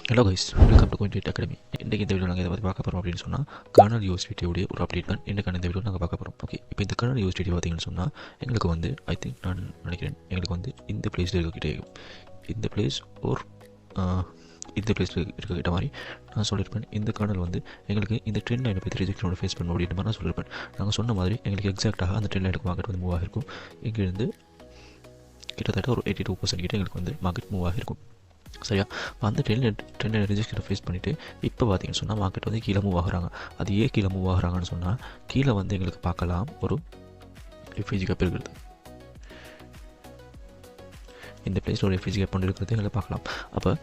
Hello guys, welcome to going academy. இன்றைக்கி இந்த video நாங்கள் இதை பற்றி பார்க்க போகிறோம் அப்படின்னு சொன்னால் கர்னல் யூஎஸ்டிடியோடைய ஒரு அப்டேட் தான் இன்றைக்கான இந்த வீடியோ நாங்கள் பார்க்க போகிறோம். ஓகே, இப்போ இந்த கர்னல் யூஎஸ்டிடி பார்த்தீங்கன்னு சொன்னால் எங்களுக்கு வந்து நான் நினைக்கிறேன் எங்களுக்கு வந்து இந்த பிளேஸில் இருக்கக்கிட்டே இந்த பிளேஸ் ஒரு இந்த பிளேஸில் இருக்கிட்ட மாதிரி நான் சொல்லியிருப்பேன். இந்த கர்னல் வந்து எங்களுக்கு இந்த ட்ரெண்ட் லைனை பற்றி ரிஜெக்ஷனோட ஃபேஸ் பண்ணணும் அப்படின்ற மாதிரி நான் சொல்லியிருப்பேன். நாங்கள் சொன்ன மாதிரி எங்களுக்கு எக்ஸாக்டாக அந்த ட்ரெண்ட் லைனுக்கு மார்க்கெட் வந்து மூவ் ஆகிருக்கும். இங்கேருந்து கிட்டத்தட்ட ஒரு 82% கிட்ட எங்களுக்கு வந்து மார்க்கெட் மூவ் ஆகிருக்கும். சரியா, அந்த ட்ரெண்ட் ரிஜெக்ஷனை ஃபேஸ் பண்ணிவிட்டு இப்போ பார்த்தீங்கன்னு சொன்னால் மார்க்கெட் வந்து கீழே மூவ் ஆகுறாங்க. அது ஏன் கீழே மூவ் ஆகுறாங்கன்னு சொன்னால் கீழே வந்து எங்களுக்கு பார்க்கலாம் ஒரு எஃப்இஜி கேப் இருக்கிறது. இந்த பிளேஸில் ஒரு எஃப்இஜி கேப் கொண்டு இருக்கிறது எங்களுக்கு பார்க்கலாம். அப்போ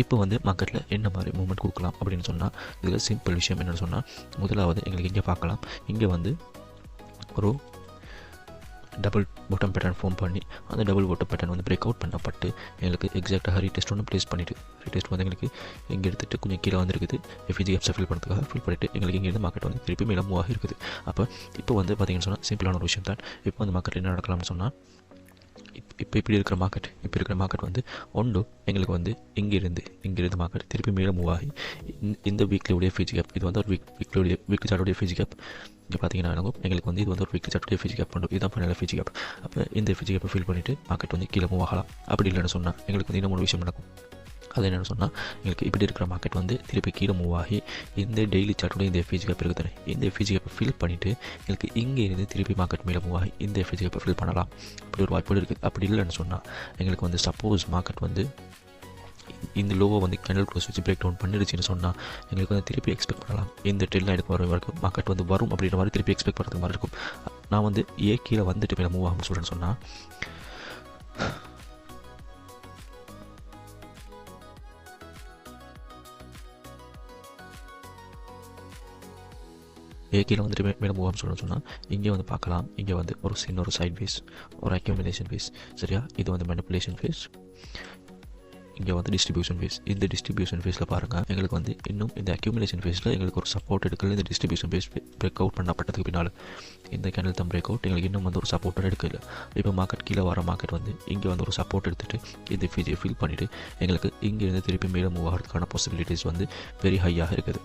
இப்போ வந்து மார்க்கெட்டில் என்ன மாதிரி மூவ்மெண்ட் கொடுக்கலாம் அப்படின்னு சொன்னால் இதில் சிம்பிள் விஷயம் என்னென்னு சொன்னால் முதலாவது எங்களுக்கு இங்கே பார்க்கலாம். இங்கே வந்து ஒரு டபுள் பாட்டம் பேட்டர்ன் ஃபார்ம் பண்ணி அந்த டபுள் பாட்டம் பேட்டர்ன் வந்து பிரேக் அவுட் பண்ணப்பட்டு எங்களுக்கு எக்ஸாக்டாக ரீடெஸ்ட் ஒன்று ப்ளேஸ் பண்ணிவிட்டு ரீடெஸ்ட் வந்து எங்களுக்கு இங்கே எடுத்துகிட்டு கொஞ்சம் கீழே வந்துருக்குது. எஃப்இஜி கேப்ஸை ஃபில் பண்ணுறதுக்காக ஃபில் பண்ணிவிட்டு எங்களுக்கு இங்கேருந்து மார்க்கெட் வந்து திருப்பி மேலே மூவ் ஆகிருக்குது. அப்போ இப்போ வந்து பார்த்தீங்கன்னு சொன்னால் சிம்பிளான ஒரு விஷயம் தான். இப்போ வந்து மார்க்கெட் என்ன நடக்கலாம்னு சொன்னால் இப்போ இப்படி இருக்கிற மார்க்கெட் வந்து ஒன்று எங்களுக்கு வந்து இங்கேருந்து மார்க்கெட் திருப்பி மேலே மூவ் ஆகி இந்த வீக்லியோடைய எஃப்இஜி கேப் இது வந்து ஒரு வீக்லி சார்ட்டோடைய எஃப்இஜி கேப் இங்கே பார்த்தீங்கன்னா எங்களுக்கு வந்து இது வந்து ஒரு வீக்லி சார்ட்டோடைய எஃப்இஜி கேப் பண்ணும். இதுதான் ஃபைனல் எஃப்இஜி கேப். அப்போ இந்த எஃப்இஜி கேப்பை ஃபில் பண்ணிவிட்டு மார்க்கெட் வந்து கீழே மூவ் ஆகலாம். அப்படி இல்லைன்னு சொன்னால் எங்களுக்கு வந்து இன்னும் ஒரு விஷயம் நடக்கும். அது என்னென்னு சொன்னால் எங்களுக்கு இப்படி இருக்கிற மார்க்கெட் வந்து திருப்பி கீழே மூவ் ஆகி இந்த டெய்லி சார்ட்டோட இந்த எஃப்இஜி கேப் இருக்குது. இந்த எஃப்இஜி கேப்பை ஃபில் பண்ணிவிட்டு எங்களுக்கு இங்கே இருந்து திருப்பி மார்க்கெட் மேலே மூவ் ஆகி இந்த எஃப்இஜி கேப்பை ஃபில் பண்ணலாம். அப்படி ஒரு வாய்ப்பு இருக்குது. அப்படி இல்லைன்னு சொன்னால் எங்களுக்கு வந்து சப்போஸ் மார்க்கெட் வந்து இந்த லோவை வந்து கேண்டில் க்ளோஸ் வச்சு பிரேக் டவுன் பண்ணிடுச்சுன்னு சொன்னால் எங்களுக்கு வந்து திருப்பி எக்ஸ்பெக்ட் பண்ணலாம். இந்த ட்ரெண்ட் லைனுக்கு வர வரைக்கும் மார்க்கெட் வந்து வரும் அப்படின்ற மாதிரி திருப்பி எக்ஸ்பெக்ட் பண்ணுறது மாதிரி இருக்கும். நான் வந்து கீழே வந்துட்டு மேலே மூவ் ஆகும்னு சொல்கிறேன்னு சொன்னால் கீழே வந்துட்டு மேலே மூவ் ஆகும்னு சொன்னால் இங்கே வந்து பார்க்கலாம். இங்கே வந்து ஒரு சின்ன ஒரு சைட் ஃபேஸ், ஒரு அக்யூமுலேஷன் ஃபேஸ். சரியா, இது வந்து மேனிப்புலேஷன் ஃபேஸ். இங்கே வந்து டிஸ்ட்ரிபியூஷன் ஃபேஸ். இந்த டிஸ்ட்ரிபியூஷன் ஃபேஸில் பாருங்கள் எங்களுக்கு வந்து இன்னும் இந்த அக்யூமுலேஷன் ஃபேஸில் எங்களுக்கு ஒரு சப்போர்ட் எடுக்கல. இந்த டிஸ்ட்ரிபியூஷன் ஃபேஸ் பிரேக் அவுட் பண்ணப்பட்டதுக்கு பின்னால் இந்த கேண்டில் தான் பிரேக் அவுட் எங்களுக்கு இன்னும் வந்து ஒரு சப்போர்ட்டர் எடுக்கல. இப்போ மார்க்கெட் கீழே வர மார்க்கெட் வந்து இங்கே வந்து ஒரு சப்போர்ட் எடுத்துகிட்டு இந்த எஃப்இஜியை ஃபில் பண்ணிவிட்டு எங்களுக்கு இங்கேருந்து திருப்பி மேலே மூவ் ஆகிறதுக்கான பாசிபிலிட்டிஸ் வந்து வெரி ஹையாக இருக்குது.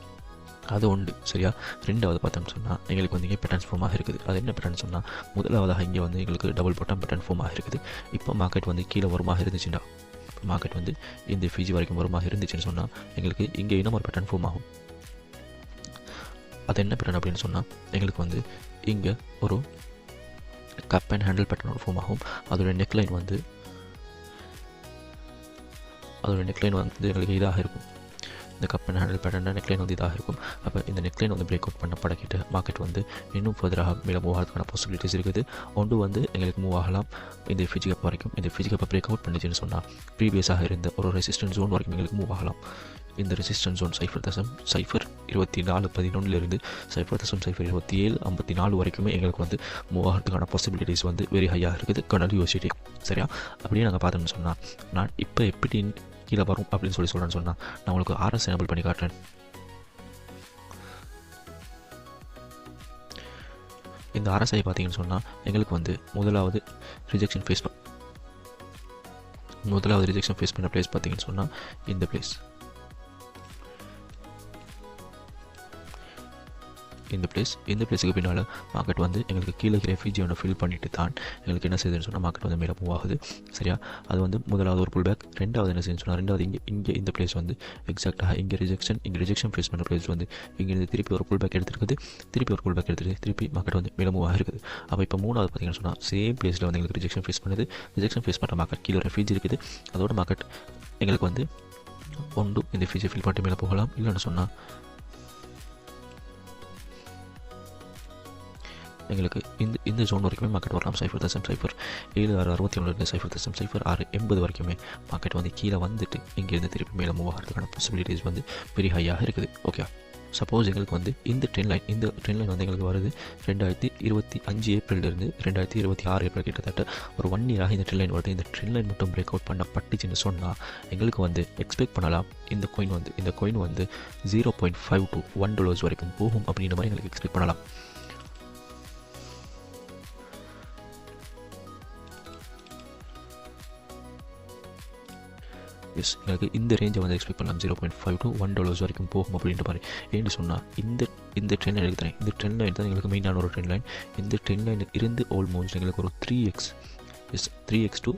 அது உண்டு. சரியா, ரெண்டாவது பார்த்தோம்னு சொன்னால் எங்களுக்கு வந்து இங்கே பேட்டர்ன் ஃபார்மாக இருக்குது. அது என்ன பேட்டர்ன் சொன்னால் முதலாவதாக இங்கே வந்து எங்களுக்கு டபுள் பாட்டம் பேட்டர்ன் ஃபார்மாக இருக்குது. இப்போ மார்க்கெட் வந்து கீழே வருமாக இருந்துச்சுன்னா மார்க்கெட் வந்து இந்த எஃப்இஜி வரைக்கும் வருமாக இருந்துச்சுன்னு சொன்னால் எங்களுக்கு இங்கே இன்னும் ஒரு பேட்டர்ன் ஃபார்ம் ஆகும். அது என்ன பேட்டர்ன் அப்படின்னு சொன்னால் எங்களுக்கு வந்து இங்கே ஒரு கப் அண்ட் ஹேண்டில் பேட்டர்ன் ஒரு ஃபார்ம் ஆகும். அதோடய நெக்லைன் வந்து எங்களுக்கு இதாக இருக்கும். இந்த cup and handle pattern neckline வந்து இதாக இருக்கும். அப்போ இந்த நெக்லைன் வந்து பிரேக் அவுட் பண்ண படக்கிட்டு மார்க்கெட் வந்து இன்னும் ஃபர்தராக மேலே மூவ் ஆகிறதுக்கான பாசிபிலிட்டிஸ் இருக்குது. ஒன்று வந்து எங்களுக்கு மூவ் ஆகலாம் இந்த எஃப்இஜி கேப் வரைக்கும். இந்த எஃப்இஜி கேப்பை பிரேக் அவுட் பண்ணிச்சுன்னு சொன்னால் ப்ரீவியஸாக இருந்த ஒரு ரெசிஸ்டன்ஸ் ஜோன் வரைக்கும் எங்களுக்கு மூவ் ஆகலாம். இந்த ரெசிஸ்டன்ஸ் ஜோன் 0.2411 0.2754 வரைக்குமே எங்களுக்கு வந்து மூவ் ஆகிறதுக்கான பாசிபிலிட்டிஸ் வந்து வெரி ஹையாக இருக்குது கர்னல் யூஎஸ்டிடி. சரியா, அப்படியே நாங்கள் பார்த்தோம்னு சொன்னால் நான் இப்போ எப்படி கீழே வரும் அப்படின்னு சொல்கிறேன்னு சொன்னால் நான் உங்களுக்கு RS எனபிள் பண்ணி காட்டுறேன். இந்த RSI பார்த்தீங்கன்னு சொன்னால் எங்களுக்கு வந்து முதலாவது ரிஜெக்ஷன் ஃபேஸ் பண்ண பிளேஸ் பார்த்தீங்கன்னு சொன்னால் இந்த பிளேஸுக்கு பின்னால் மார்க்கெட் வந்து எங்களுக்கு கீழே எஃப்இஜி ஒன்று ஃபில் பண்ணிட்டு தான் எங்களுக்கு என்ன செய்யுதுன்னு சொன்னால் மார்க்கெட் வந்து மேலே மூவ் ஆகுது. சரியா, அது வந்து முதலாவது ஒரு புல் பேக். ரெண்டாவது என்ன செய்யுன்னு சொன்னால் ரெண்டாவது இங்கே இந்த பிளேஸ் வந்து எக்ஸாக்டாக இங்கே ரிஜெக்ஷன் ஃபேஸ் பண்ண பிளேஸ் வந்து இங்கேருந்து திருப்பி ஒரு புல் பேக் எடுத்துருக்குது. திருப்பி மார்க்கெட் வந்து மேலே மூவ் ஆகிருக்குது. அப்போ இப்போ மூணாவது பார்த்தீங்கன்னு சொன்னால் சேம் பிளேஸில் வந்து எங்களுக்கு ரிஜெக்ஷன் ஃபேஸ் பண்ணுற மார்க்கெட் கீழே ஒரு எஃப்இஜி இருக்குது. அதோட மார்க்கெட் எங்களுக்கு வந்து ஒன்று இந்த எஃப்இஜி ஃபில் பண்ணிட்டு மேலே போகலாம். இல்லைன்னு சொன்னால் எங்களுக்கு இந்த ஜோன் வரைக்குமே மார்க்கெட் வரலாம். 0.7661 0.0680 வரைக்குமே மார்க்கெட் வந்து கீழே வந்துட்டு இங்கேருந்து திருப்பி மேலே மூவ் ஆகிறதுக்கான பாசிபிலிட்டிஸ் வந்து வெரி ஹையாக இருக்குது. ஓகே, சப்போஸ் எங்களுக்கு வந்து இந்த ட்ரெண்ட் லைன் வந்து எங்களுக்கு வருது 2025 ஏப்ரலிருந்து 2026 ஏப்ரல் கிட்டத்தட்ட ஒரு 1 இயராக இந்த ட்ரெண்ட் லைன் வருது. இந்த ட்ரெண்ட் லைன் மட்டும் பிரேக் அவுட் பண்ணப்பட்டுச்சுன்னு சொன்னால் எங்களுக்கு வந்து எக்ஸ்பெக்ட் பண்ணலாம் இந்த கோயின் வந்து 0.5 to $1 வரைக்கும் போகும் அப்படின்ற மாதிரி எங்களுக்கு எக்ஸ்பெக்ட் பண்ணலாம். எஸ் எங்களுக்கு இந்த ரேஞ்சை வந்து எக்ஸ்பெக்ட் பண்ணலாம். $0.5 to $1 வரைக்கும் போகும் அப்படின்ற மாதிரி. ஏன்னு சொன்னால் இந்த ட்ரெண்ட் லைன் எடுக்கிறேன். இந்த ட்ரெண்ட் லைன் தான் எங்களுக்கு மெயினான ஒரு ட்ரெண்ட் லைன். இந்த ட்ரெண்ட் லைனுக்கு இருந்து ஆல்மோஸ்ட் எங்களுக்கு ஒரு 3x to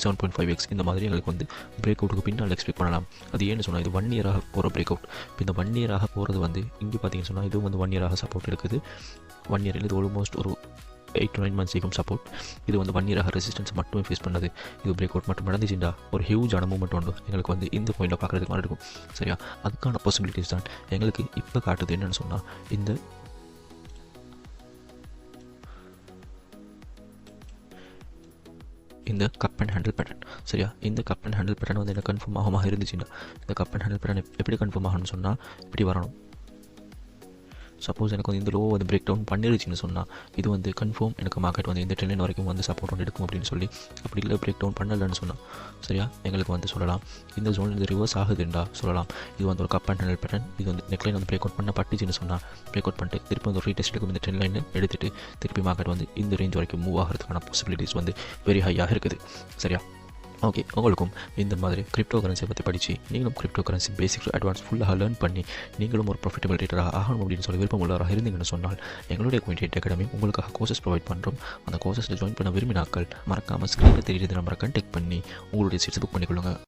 7.5x இந்த மாதிரி எங்களுக்கு வந்து பிரேக் அவுட்டுக்கு பின்னால் எக்ஸ்பெக்ட் பண்ணலாம். அது ஏன்னு சொன்னால் இது 1 இயராக போகிற பிரேக் அவுட். இப்போ இந்த 1 இயராக போகிறது வந்து இங்கே பார்த்தீங்கன்னு சொன்னால் இதுவும் வந்து 1 இயராக சப்போர்ட் இருக்குது. 1 இயரில் இது ஆல்மோஸ்ட் ஒரு 8 to 9 months இருக்கும் சப்போர்ட். இது வந்து 1 இயராக ரெசிஸ்டன்ஸ் மட்டுமே ஃபேஸ் பண்ணது. இது பிரேக் அவுட் மட்டும் நடந்துச்சுண்டா ஒரு ஹியூஜான மூவ்மெண்ட் உண்டு எங்களுக்கு வந்து இந்த பாயிண்டில் பார்க்குறதுக்கு மாதிரி இருக்கும். சரியா, அதுக்கான பாசிபிலிட்டிஸ் தான் எங்களுக்கு இப்போ காட்டுது. என்னென்னு சொன்னால் இந்த கப் அண்ட் ஹேண்டில் பேட்டர்ன். சரியா, இந்த கப் அண்ட் ஹேண்டில் பேட்டர்ன் வந்து எனக்கு கன்ஃபார்ம் ஆகமாக இருந்துச்சுன்னா இந்த கப் அண்ட் ஹேண்டில் பேட்டர்ன் எப்படி கன்ஃபார்ம் ஆகணும்னு சொன்னால் இப்படி வரணும். சப்போஸ் எனக்கு வந்து இந்த லோ வந்து பிரேக் டவுன் பண்ணிருச்சுன்னு சொன்னால் இது வந்து கன்ஃபார்ம் எனக்கு மார்க்கெட் வந்து இந்த ட்ரெண்ட் வரைக்கும் வந்து சப்போர்ட் வந்து எடுக்கும் அப்படின்னு சொல்லி. அப்படி இல்லை பிரேக் டவுன் பண்ணலன்னு சொன்னால் சரியா எங்களுக்கு வந்து சொல்லலாம் இந்த ஜோன் இது ரிவர்ஸ் ஆகுதுண்டா சொல்லலாம். இது வந்து ஒரு கப் அண்ட் ஹேண்டில் பேட்டர்ன். இது வந்து நெக்லைன் வந்து பிரேக் அவுட் பண்ண பட்டுச்சுன்னு சொன்னால் பிரேக் அவுட் பண்ணிட்டு திருப்பி வந்து ஒரு ரீடெஸ்ட் எடுக்கும் இந்த ட்ரெண்ட் லைன் எடுத்துகிட்டு திருப்பி மார்க்கெட் வந்து இந்த ரேஞ்ச் வரைக்கும் மூவ் ஆகிறதுக்கான பாசிபிலிட்டிஸ் வந்து வெரி ஹையாக இருக்குது. சரியா, ஓகே, உங்களுக்கும் இந்த மாதிரி கிரிப்டோ கரன்சியை பற்றி படித்து நீங்களும் crypto currency basic to advance ஃபுல்லாக லேர்ன் பண்ணி நீங்களும் ஒரு ப்ராஃபிட்டபிள் ட்ரேடராக ஆகணும் அப்படின்னு சொல்லி விருப்பம் உள்ளவராக இருந்தீங்கன்னு சொன்னால் எங்களுடைய Cointelegraph அகாடமி உங்களுக்காக கோர்சஸ் ப்ரொவைட் பண்ணுறோம். அந்த கோர்சஸில் ஜாயின் பண்ண விரும்பினாக்கள் மறக்காமல் ஸ்க்ரீனில் தெரியுது நம்பரை கான்டெக்ட் பண்ணி உங்களுடைய சீட்ஸ் புக் பண்ணிக்கொள்ளுங்கள்.